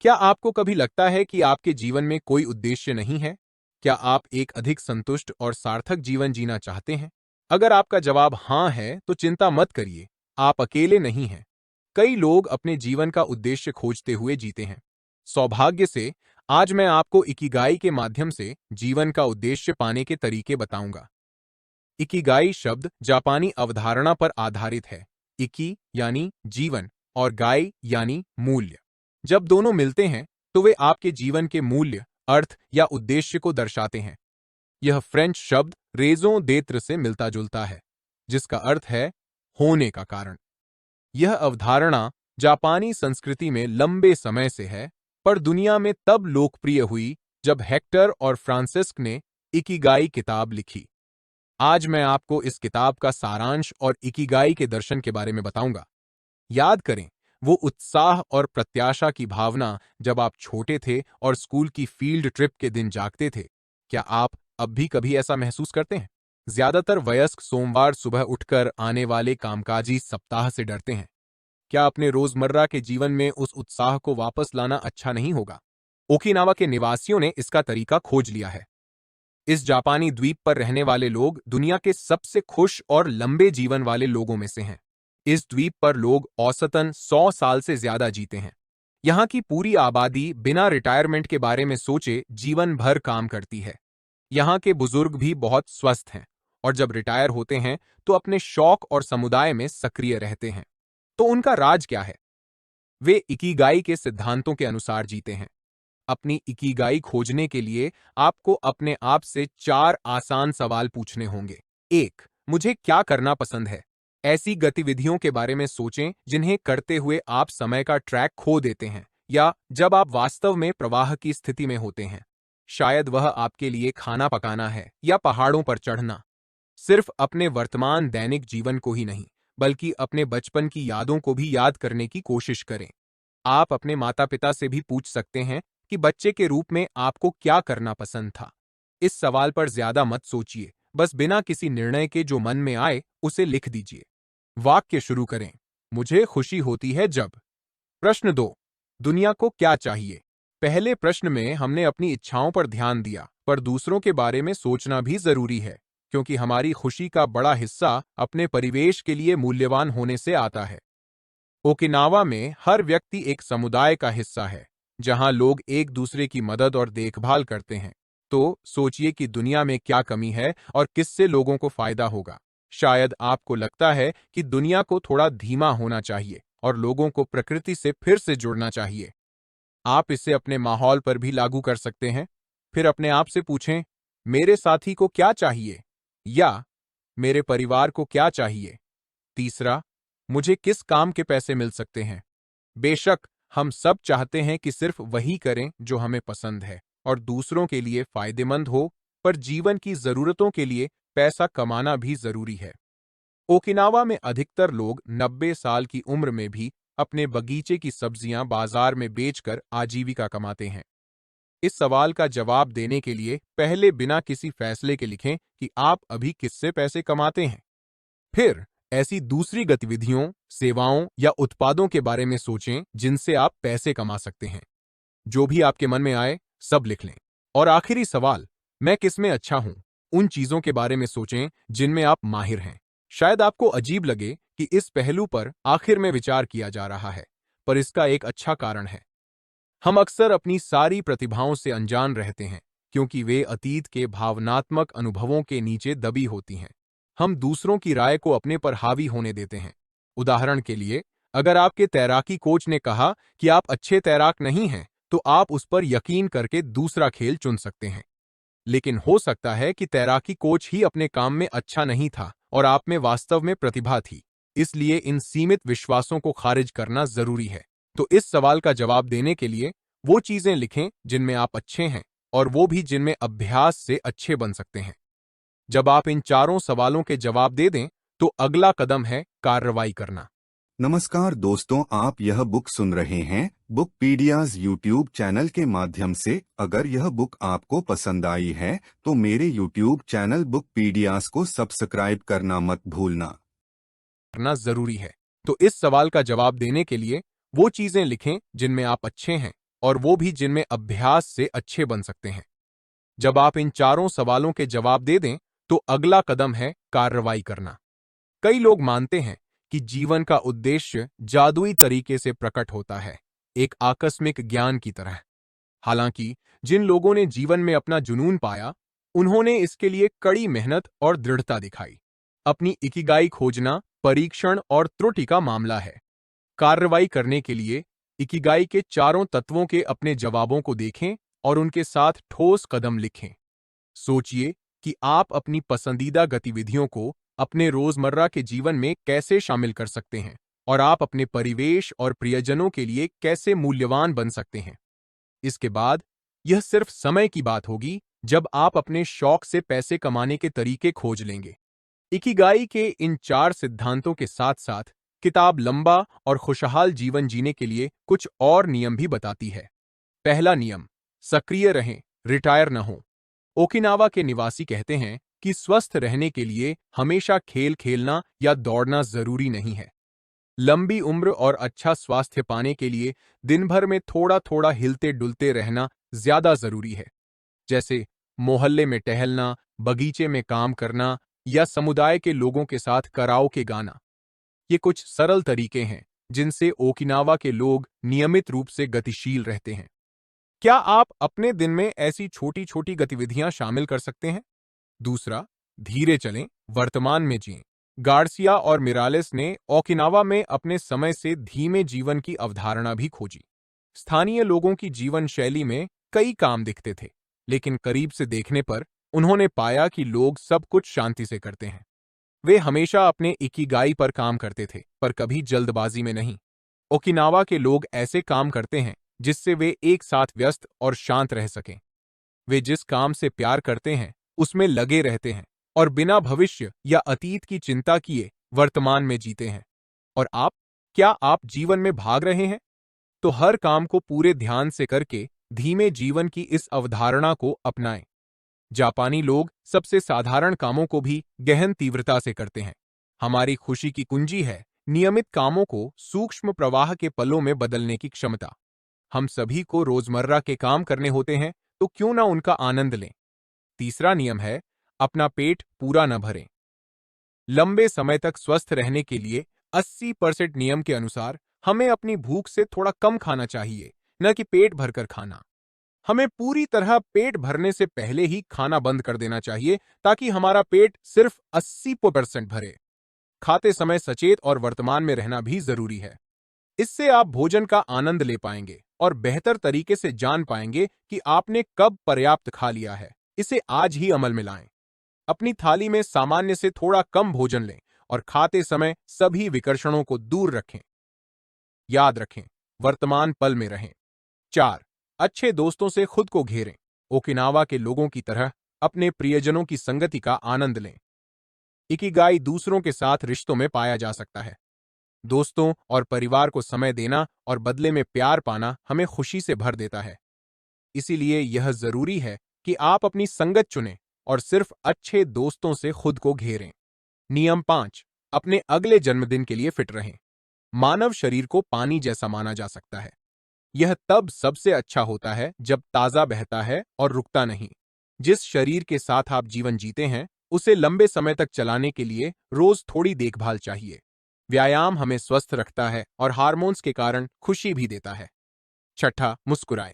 क्या आपको कभी लगता है कि आपके जीवन में कोई उद्देश्य नहीं है? क्या आप एक अधिक संतुष्ट और सार्थक जीवन जीना चाहते हैं? अगर आपका जवाब हाँ है, तो चिंता मत करिए, आप अकेले नहीं हैं। कई लोग अपने जीवन का उद्देश्य खोजते हुए जीते हैं। सौभाग्य से, आज मैं आपको इकिगाई के माध्यम से जीवन का उद्देश्य पाने के तरीके बताऊंगा। इकिगाई शब्द जापानी अवधारणा पर आधारित है। इकी यानी जीवन और गाई यानी मूल्य। जब दोनों मिलते हैं तो वे आपके जीवन के मूल्य, अर्थ या उद्देश्य को दर्शाते हैं। यह फ्रेंच शब्द रेजों देत्र से मिलता जुलता है, जिसका अर्थ है होने का कारण। यह अवधारणा जापानी संस्कृति में लंबे समय से है, पर दुनिया में तब लोकप्रिय हुई जब हेक्टर और फ्रांसिस्क ने इकिगाई किताब लिखी। आज मैं आपको इस किताब का सारांश और इकिगाई के दर्शन के बारे में बताऊंगा। याद करें, वो उत्साह और प्रत्याशा की भावना जब आप छोटे थे और स्कूल की फील्ड ट्रिप के दिन जागते थे। क्या आप अब भी कभी ऐसा महसूस करते हैं? ज्यादातर वयस्क सोमवार सुबह उठकर आने वाले कामकाजी सप्ताह से डरते हैं। क्या अपने रोजमर्रा के जीवन में उस उत्साह को वापस लाना अच्छा नहीं होगा? ओकिनावा के निवासियों ने इसका तरीका खोज लिया है। इस जापानी द्वीप पर रहने वाले लोग दुनिया के सबसे खुश और लंबे जीवन वाले लोगों में से हैं। इस द्वीप पर लोग औसतन 100 साल से ज्यादा जीते हैं। यहाँ की पूरी आबादी बिना रिटायरमेंट के बारे में सोचे जीवन भर काम करती है। यहाँ के बुजुर्ग भी बहुत स्वस्थ हैं और जब रिटायर होते हैं तो अपने शौक और समुदाय में सक्रिय रहते हैं। तो उनका राज क्या है? वे इकिगाई के सिद्धांतों के अनुसार जीते हैं। अपनी इकिगाई खोजने के लिए आपको अपने आप से 4 आसान सवाल पूछने होंगे। 1. मुझे क्या करना पसंद है? ऐसी गतिविधियों के बारे में सोचें जिन्हें करते हुए आप समय का ट्रैक खो देते हैं या जब आप वास्तव में प्रवाह की स्थिति में होते हैं। शायद वह आपके लिए खाना पकाना है या पहाड़ों पर चढ़ना। सिर्फ अपने वर्तमान दैनिक जीवन को ही नहीं, बल्कि अपने बचपन की यादों को भी याद करने की कोशिश करें। आप अपने माता-पिता से भी पूछ सकते हैं कि बच्चे के रूप में आपको क्या करना पसंद था। इस सवाल पर ज्यादा मत सोचिए, बस बिना किसी निर्णय के जो मन में आए उसे लिख दीजिए। वाक्य शुरू करें। मुझे खुशी होती है जब। प्रश्न 2. दुनिया को क्या चाहिए? पहले प्रश्न में हमने अपनी इच्छाओं पर ध्यान दिया, पर दूसरों के बारे में सोचना भी जरूरी है, क्योंकि हमारी खुशी का बड़ा हिस्सा अपने परिवेश के लिए मूल्यवान होने से आता है। ओकिनावा में हर व्यक्ति एक समुदाय का हिस्सा है, जहां लोग एक दूसरे की मदद और देखभाल करते हैं। तो सोचिए कि दुनिया में क्या कमी है और किससे लोगों को फायदा होगा। शायद आपको लगता है कि दुनिया को थोड़ा धीमा होना चाहिए और लोगों को प्रकृति से फिर से जुड़ना चाहिए। आप इसे अपने माहौल पर भी लागू कर सकते हैं। फिर अपने आप से पूछें, मेरे साथी को क्या चाहिए? या मेरे परिवार को क्या चाहिए? तीसरा, मुझे किस काम के पैसे मिल सकते हैं? बेशक हम सब चाहते हैं कि सिर्फ वही करें जो हमें पसंद है और दूसरों के लिए फायदेमंद हो, पर जीवन की जरूरतों के लिए पैसा कमाना भी जरूरी है। ओकिनावा में अधिकतर लोग 90 साल की उम्र में भी अपने बगीचे की सब्जियां बाजार में बेचकर आजीविका कमाते हैं। इस सवाल का जवाब देने के लिए पहले बिना किसी फैसले के लिखें कि आप अभी किससे पैसे कमाते हैं। फिर ऐसी दूसरी गतिविधियों, सेवाओं या उत्पादों के बारे में सोचें जिनसे आप पैसे कमा सकते हैं। जो भी आपके मन में आए, सब लिख लें। और आखिरी सवाल, मैं किसमें अच्छा हूं? उन चीजों के बारे में सोचें जिनमें आप माहिर हैं। शायद आपको अजीब लगे कि इस पहलू पर आखिर में विचार किया जा रहा है, पर इसका एक अच्छा कारण है। हम अक्सर अपनी सारी प्रतिभाओं से अनजान रहते हैं, क्योंकि वे अतीत के भावनात्मक अनुभवों के नीचे दबी होती हैं। हम दूसरों की राय को अपने पर हावी होने देते हैं। उदाहरण के लिए, अगर आपके तैराकी कोच ने कहा कि आप अच्छे तैराक नहीं हैं, तो आप उस पर यकीन करके दूसरा खेल चुन सकते हैं। लेकिन हो सकता है कि तैराकी कोच ही अपने काम में अच्छा नहीं था और आप में वास्तव में प्रतिभा थी। इसलिए इन सीमित विश्वासों को खारिज करना जरूरी है। तो इस सवाल का जवाब देने के लिए वो चीजें लिखें जिनमें आप अच्छे हैं और वो भी जिनमें अभ्यास से अच्छे बन सकते हैं। जब आप इन चारों सवालों के जवाब दे दें, तो अगला कदम है कार्रवाई करना। नमस्कार दोस्तों, आप यह बुक सुन रहे हैं बुकपीडियाज यूट्यूब चैनल के माध्यम से। अगर यह बुक आपको पसंद आई है तो मेरे यूट्यूब चैनल बुकपीडियाज को सब्सक्राइब करना मत भूलना। करना जरूरी है। तो इस सवाल का जवाब देने के लिए वो चीजें लिखें जिनमें आप अच्छे हैं और वो भी जिनमें अभ्यास से अच्छे बन सकते हैं। जब आप इन चारों सवालों के जवाब दे दें, तो अगला कदम है कार्रवाई करना। कई लोग मानते हैं कि जीवन का उद्देश्य जादुई तरीके से प्रकट होता है, एक आकस्मिक ज्ञान की तरह। हालांकि जिन लोगों ने जीवन में अपना जुनून पाया, उन्होंने इसके लिए कड़ी मेहनत और दृढ़ता दिखाई। अपनी इकिगाई खोजना परीक्षण और त्रुटि का मामला है। कार्रवाई करने के लिए इकिगाई के चारों तत्वों के अपने जवाबों को देखें और उनके साथ ठोस कदम लिखें। सोचिए कि आप अपनी पसंदीदा गतिविधियों को अपने रोजमर्रा के जीवन में कैसे शामिल कर सकते हैं और आप अपने परिवेश और प्रियजनों के लिए कैसे मूल्यवान बन सकते हैं। इसके बाद यह सिर्फ समय की बात होगी जब आप अपने शौक से पैसे कमाने के तरीके खोज लेंगे। इकिगाई के इन 4 सिद्धांतों के साथ साथ किताब लंबा और खुशहाल जीवन जीने के लिए कुछ और नियम भी बताती है। पहला नियम, सक्रिय रहें, रिटायर न हो। ओकिनावा के निवासी कहते हैं कि स्वस्थ रहने के लिए हमेशा खेल खेलना या दौड़ना जरूरी नहीं है। लंबी उम्र और अच्छा स्वास्थ्य पाने के लिए दिन भर में थोड़ा थोड़ा हिलते डुलते रहना ज्यादा जरूरी है। जैसे मोहल्ले में टहलना, बगीचे में काम करना या समुदाय के लोगों के साथ कराओके गाना। ये कुछ सरल तरीके हैं जिनसे ओकिनावा के लोग नियमित रूप से गतिशील रहते हैं। क्या आप अपने दिन में ऐसी छोटी छोटी गतिविधियां शामिल कर सकते हैं? दूसरा, धीरे चलें, वर्तमान में जिएं। गार्सिया और मिरालेस ने ओकिनावा में अपने समय से धीमे जीवन की अवधारणा भी खोजी। स्थानीय लोगों की जीवन शैली में कई काम दिखते थे, लेकिन करीब से देखने पर उन्होंने पाया कि लोग सब कुछ शांति से करते हैं। वे हमेशा अपने इकिगाई पर काम करते थे, पर कभी जल्दबाजी में नहीं। ओकिनावा के लोग ऐसे काम करते हैं जिससे वे एक साथ व्यस्त और शांत रह सकें। वे जिस काम से प्यार करते हैं उसमें लगे रहते हैं और बिना भविष्य या अतीत की चिंता किए वर्तमान में जीते हैं। और आप, क्या आप जीवन में भाग रहे हैं? तो हर काम को पूरे ध्यान से करके धीमे जीवन की इस अवधारणा को अपनाएं। जापानी लोग सबसे साधारण कामों को भी गहन तीव्रता से करते हैं। हमारी खुशी की कुंजी है नियमित कामों को सूक्ष्म प्रवाह के पलों में बदलने की क्षमता। हम सभी को रोजमर्रा के काम करने होते हैं, तो क्यों ना उनका आनंद लें। तीसरा नियम है, अपना पेट पूरा न भरें। लंबे समय तक स्वस्थ रहने के लिए 80% नियम के अनुसार हमें अपनी भूख से थोड़ा कम खाना चाहिए, न कि पेट भरकर खाना। हमें पूरी तरह पेट भरने से पहले ही खाना बंद कर देना चाहिए ताकि हमारा पेट सिर्फ 80% भरे। खाते समय सचेत और वर्तमान में रहना भी जरूरी है। इससे आप भोजन का आनंद ले पाएंगे और बेहतर तरीके से जान पाएंगे कि आपने कब पर्याप्त खा लिया है। इसे आज ही अमल में लाएं। अपनी थाली में सामान्य से थोड़ा कम भोजन लें और खाते समय सभी विकर्षणों को दूर रखें। याद रखें, वर्तमान पल में रहें। 4. अच्छे दोस्तों से खुद को घेरें। ओकिनावा के लोगों की तरह अपने प्रियजनों की संगति का आनंद लें। इकिगाई दूसरों के साथ रिश्तों में पाया जा सकता है। दोस्तों और परिवार को समय देना और बदले में प्यार पाना हमें खुशी से भर देता है। इसीलिए यह जरूरी है कि आप अपनी संगत चुनें और सिर्फ अच्छे दोस्तों से खुद को घेरें। नियम 5. अपने अगले जन्मदिन के लिए फिट रहें। मानव शरीर को पानी जैसा माना जा सकता है। यह तब सबसे अच्छा होता है जब ताजा बहता है और रुकता नहीं। जिस शरीर के साथ आप जीवन जीते हैं, उसे लंबे समय तक चलाने के लिए रोज थोड़ी देखभाल चाहिए। व्यायाम हमें स्वस्थ रखता है और हार्मोन्स के कारण खुशी भी देता है। 6. मुस्कुराएं।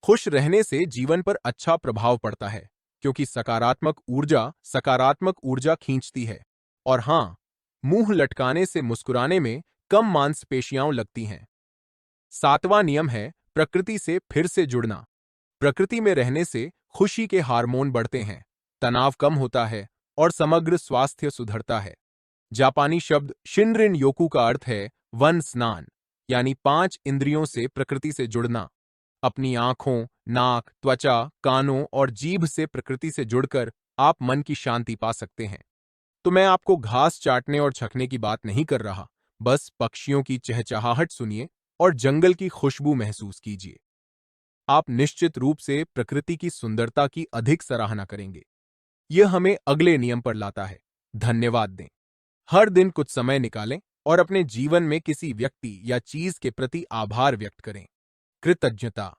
खुश रहने से जीवन पर अच्छा प्रभाव पड़ता है, क्योंकि सकारात्मक ऊर्जा खींचती है। और हां, मुंह लटकाने से मुस्कुराने में कम मांसपेशियां लगती हैं। 7वां नियम है, प्रकृति से फिर से जुड़ना। प्रकृति में रहने से खुशी के हार्मोन बढ़ते हैं, तनाव कम होता है और समग्र स्वास्थ्य सुधरता है। जापानी शब्द शिनरिन योकू का अर्थ है वन स्नान, यानी 5 इंद्रियों से प्रकृति से जुड़ना। अपनी आंखों, नाक, त्वचा, कानों और जीभ से प्रकृति से जुड़कर आप मन की शांति पा सकते हैं। तो मैं आपको घास चाटने और छकने की बात नहीं कर रहा, बस पक्षियों की चहचहाहट सुनिए और जंगल की खुशबू महसूस कीजिए। आप निश्चित रूप से प्रकृति की सुंदरता की अधिक सराहना करेंगे। यह हमें अगले नियम पर लाता है, धन्यवाद दें। हर दिन कुछ समय निकालें और अपने जीवन में किसी व्यक्ति या चीज के प्रति आभार व्यक्त करें। कृतज्ञता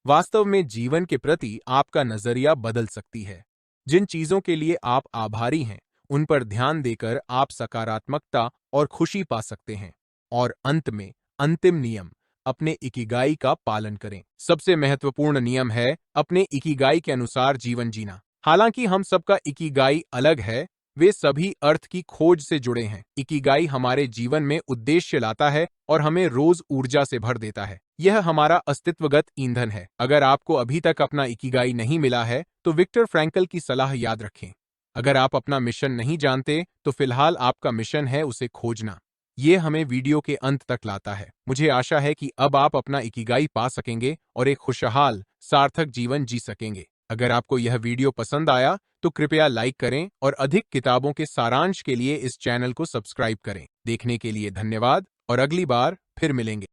वास्तव में जीवन के प्रति आपका नजरिया बदल सकती है। जिन चीजों के लिए आप आभारी हैं, उन पर ध्यान देकर आप सकारात्मकता और खुशी पा सकते हैं। और अंत में अंतिम नियम, अपने इकिगाई का पालन करें। सबसे महत्वपूर्ण नियम है अपने इकिगाई के अनुसार जीवन जीना। हालांकि हम सबका इकिगाई अलग है, वे सभी अर्थ की खोज से जुड़े हैं। इकिगाई हमारे जीवन में उद्देश्य लाता है और हमें रोज ऊर्जा से भर देता है। यह हमारा अस्तित्वगत ईंधन है। अगर आपको अभी तक अपना इकिगाई नहीं मिला है, तो विक्टर फ्रैंकल की सलाह याद रखें। अगर आप अपना मिशन नहीं जानते, तो फिलहाल आपका मिशन है उसे खोजना। ये हमें वीडियो के अंत तक लाता है। मुझे आशा है कि अब आप अपना इकिगाई पा सकेंगे और एक खुशहाल, सार्थक जीवन जी सकेंगे। अगर आपको यह वीडियो पसंद आया, तो कृपया लाइक करें और अधिक किताबों के सारांश के लिए इस चैनल को सब्सक्राइब करें। देखने के लिए धन्यवाद और अगली बार फिर मिलेंगे।